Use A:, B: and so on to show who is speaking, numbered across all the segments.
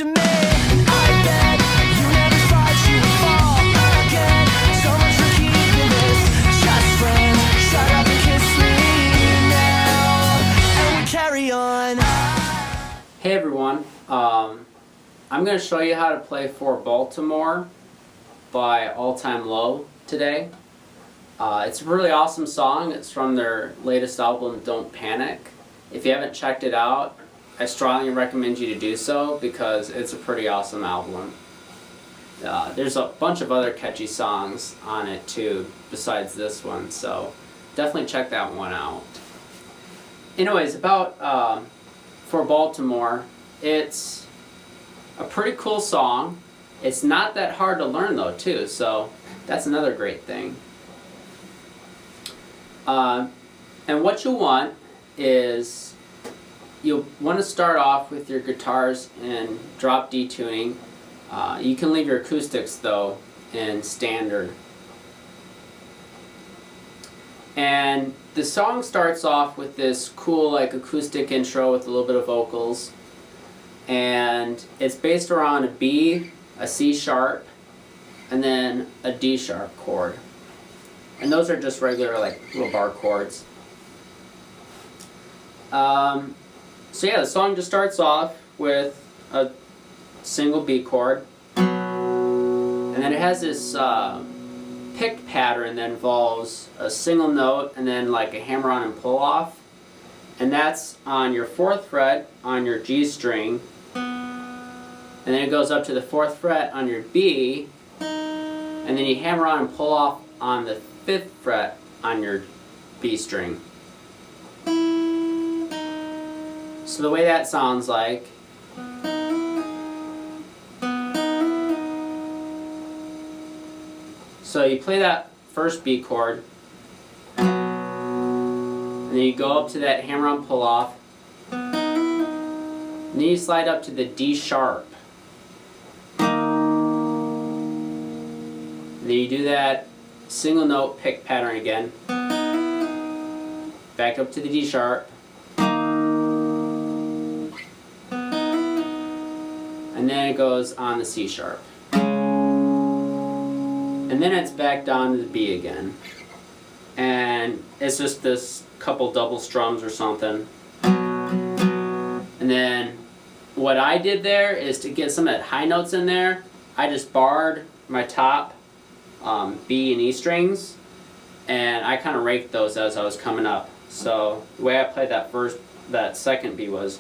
A: to me. I bet you never thought you would fall again. So much for keeping this just friends. Shut up and kiss me now, and we carry on.
B: Hey everyone, I'm going to show you how to play For Baltimore by All Time Low today. It's a really awesome song. It's from their latest album, Don't Panic. If you haven't checked it out, I strongly recommend you to do so because it's a pretty awesome album. There's a bunch of other catchy songs on it too, besides this one, so definitely check that one out. Anyways, about For Baltimore, it's a pretty cool song. It's not that hard to learn though too, so that's another great thing. And what you want is, you'll want to start off with your guitars in drop D tuning. You can leave your acoustics though in standard. And the song starts off with this cool like acoustic intro with a little bit of vocals. And it's based around a B, a C sharp, and then a D sharp chord. And those are just regular like little bar chords. So yeah, the song just starts off with a single B chord. And then it has this pick pattern that involves a single note and then like a hammer on and pull off. And that's on your 4th fret on your G string. And then it goes up to the 4th fret on your B. And then you hammer on and pull off on the 5th fret on your B string. So the way that sounds like, so you play that first B chord, and then you go up to that hammer on pull off, and then you slide up to the D sharp. And then you do that single note pick pattern again, back up to the D sharp, and then it goes on the C sharp. And then it's back down to the B again. And it's just this couple double strums or something. And then what I did there is to get some of that high notes in there, I just barred my top B and E strings, and I kind of raked those as I was coming up. So the way I played that second B was,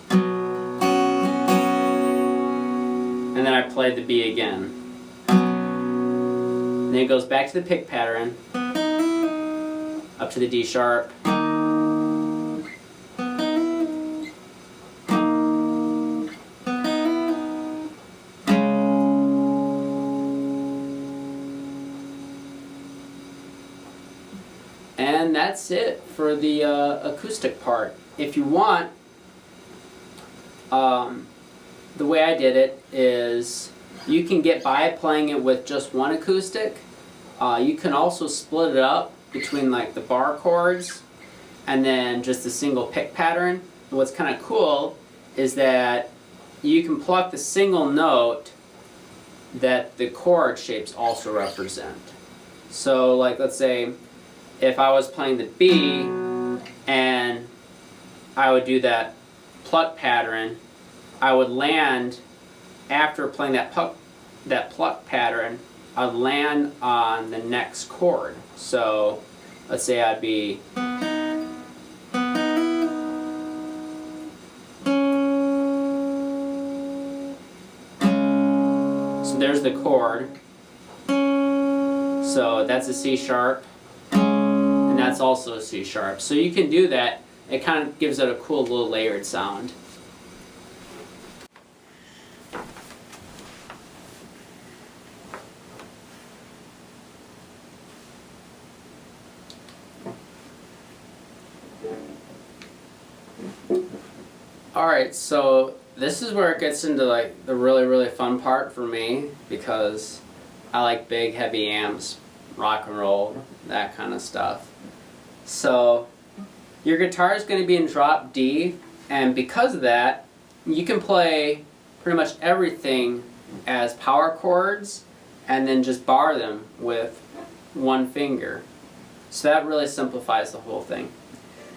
B: and then I played the B again. And then it goes back to the pick pattern, up to the D sharp, and that's it for the acoustic part. If you want, the way I did it is you can get by playing it with just one acoustic. You can also split it up between like the bar chords and then just a single pick pattern. And what's kind of cool is that you can pluck the single note that the chord shapes also represent. So like let's say if I was playing the B and I would do that pluck pattern, I would land, after playing that pluck pattern, I'd land on the next chord. So let's say I'd be, so there's the chord. So that's a C sharp, and that's also a C sharp. So you can do that. It kind of gives it a cool little layered sound. Alright, so this is where it gets into like the really fun part for me, because I like big heavy amps, rock and roll, that kind of stuff. So your guitar is going to be in drop D, and because of that you can play pretty much everything as power chords and then just bar them with one finger. So that really simplifies the whole thing.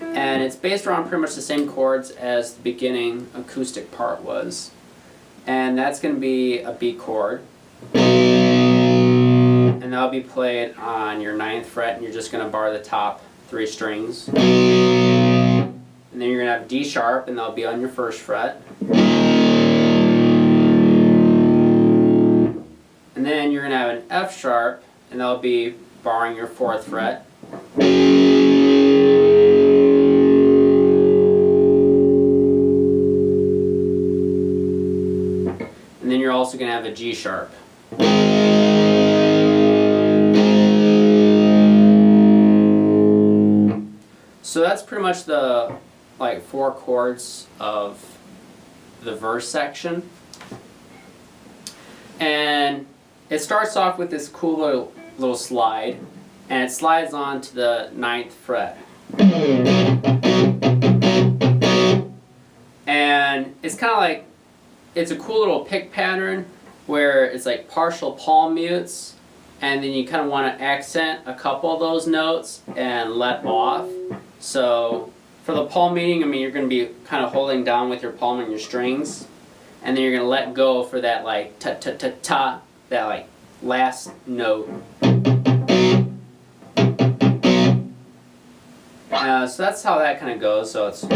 B: And it's based around pretty much the same chords as the beginning acoustic part was. And that's going to be a B chord. And that'll be played on your 9th fret, and you're just going to bar the top 3 strings. And then you're going to have D sharp, and that'll be on your 1st fret. And then you're going to have an F sharp, and that'll be barring your 4th fret. And then you're also going to have a G sharp. So that's pretty much the 4 chords of the verse section. And it starts off with this cool little slide, and it slides on to the 9th fret. And it's kind of like, it's a cool little pick pattern where it's like partial palm mutes, and then you kind of want to accent a couple of those notes and let off. So for the palm muting, I mean, you're going to be kind of holding down with your palm and your strings, and then you're going to let go for that like ta ta ta ta, that like last note. So that's how that kind of goes. So it's, and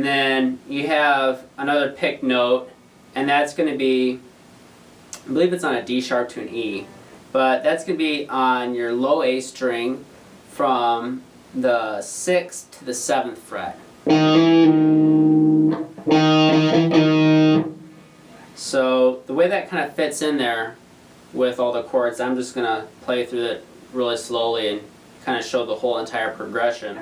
B: then you have another pick note, and that's going to be, I believe it's on a D sharp to an E, but that's going to be on your low A string from the 6th to the 7th fret. So the way that kind of fits in there with all the chords, I'm just going to play through it really slowly and kind of show the whole entire progression.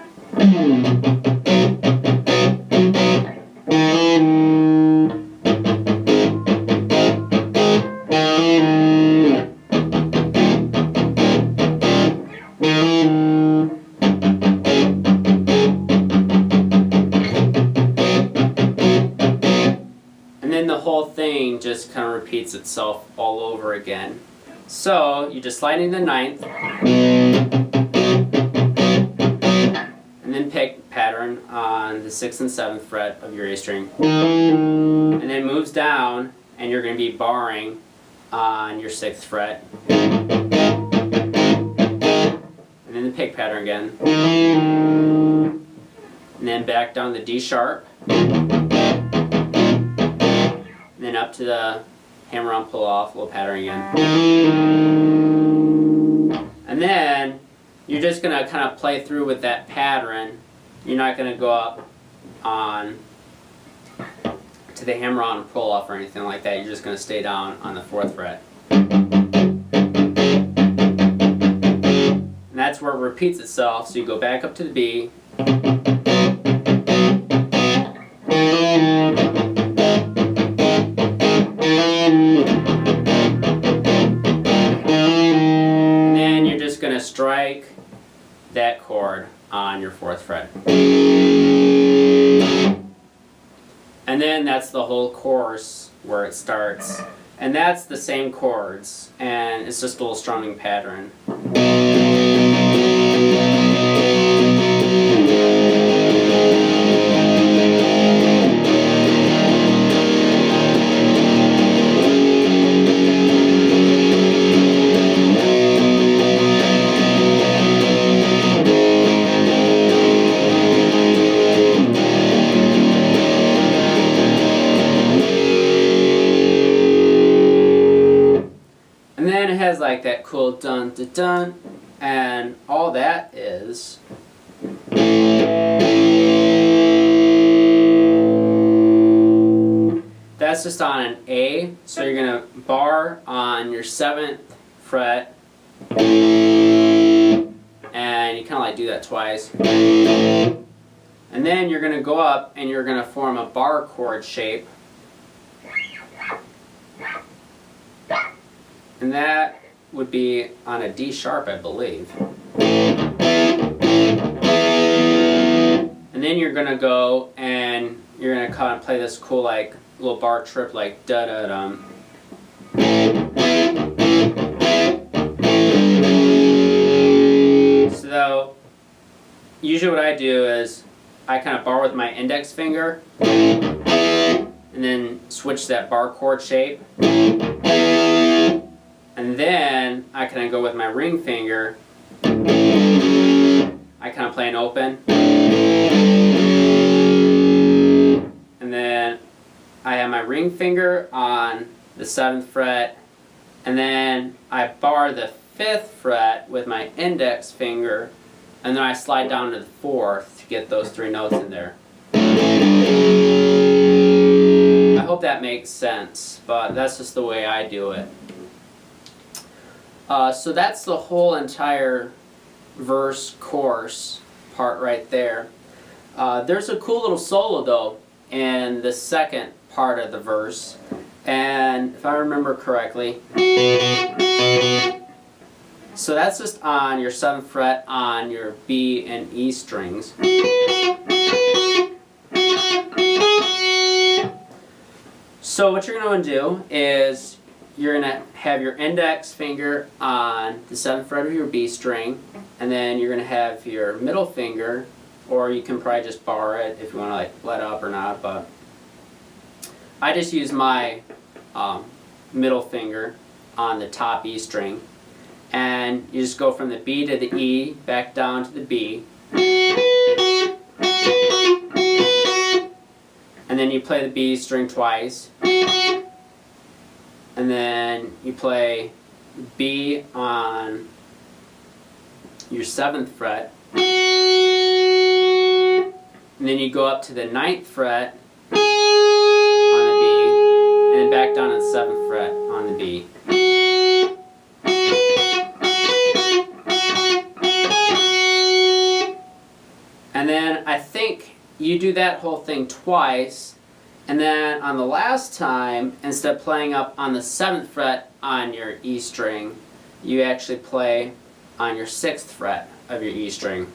B: And then the whole thing just kind of repeats itself all over again. So you just slide into the 9th, and then pick pattern on the 6th and 7th fret of your A string, and then moves down, and you're going to be barring on your 6th fret, and then the pick pattern again, and then back down the D sharp, and then up to the hammer on pull off, little pattern again. And then you're just going to kind of play through with that pattern. You're not going to go up on to the hammer on pull off or anything like that. You're just going to stay down on the 4th fret. And that's where it repeats itself. So you go back up to the B. Going to strike that chord on your 4th fret. And then that's the whole chorus where it starts. And that's the same chords, and it's just a little strumming pattern. And then it has like that cool dun dun dun, and all that is that's just on an A. So you're gonna bar on your 7th fret, and you kind of like do that twice, and then you're gonna go up and you're gonna form a bar chord shape. And that would be on a D sharp, I believe. And And then you're gonna go and you're gonna kind of play this cool like little bar trip like da da dum. So usually what I do is I kind of bar with my index finger and then switch that bar chord shape. And then I kind of go with my ring finger. I kind of play an open. And then I have my ring finger on the 7th fret. And then I bar the 5th fret with my index finger. And then I slide down to the 4th to get those 3 notes in there. I hope that makes sense, but that's just the way I do it. So that's the whole entire verse chorus part right there. There's a cool little solo though in the second part of the verse, and if I remember correctly, so that's just on your 7th fret on your B and E strings. So what you're going to do is you're going to have your index finger on the 7th fret of your B string, and then you're going to have your middle finger, or you can probably just bar it if you want to like let up or not, but I just use my middle finger on the top E string, and you just go from the B to the E, back down to the B, and then you play the B string twice, and then you play B on your 7th fret, and then you go up to the 9th fret on the B, and then back down to the 7th fret on the B. And then I think you do that whole thing twice, and then on the last time, instead of playing up on the 7th fret on your E string, you actually play on your 6th fret of your E string.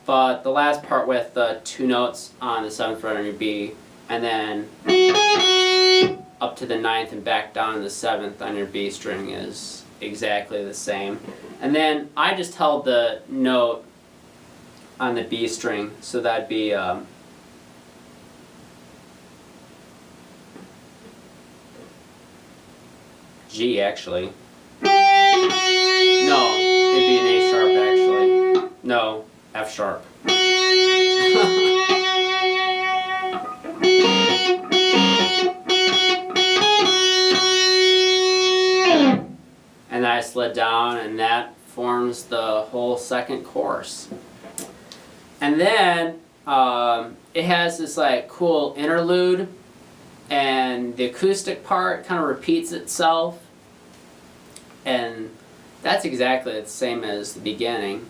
B: But the last part with the 2 notes on the 7th fret on your B, and then up to the 9th and back down to the 7th on your B string is exactly the same. And then I just held the note on the B string, so that'd be G actually. No, it'd be an A sharp actually. No, F sharp. And then I slid down, and that forms the whole second chorus. And then it has this like cool interlude, and the acoustic part kind of repeats itself, and that's exactly the same as the beginning.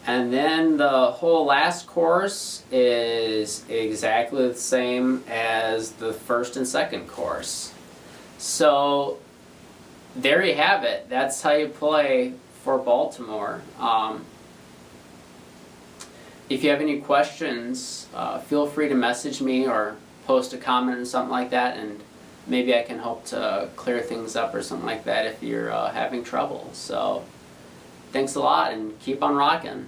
B: And then the whole last chorus is exactly the same as the first and second chorus. So there you have it. That's how you play for Baltimore. If you have any questions, feel free to message me or post a comment or something like that, and maybe I can help to clear things up or something like that if you're having trouble. So thanks a lot, and keep on rocking.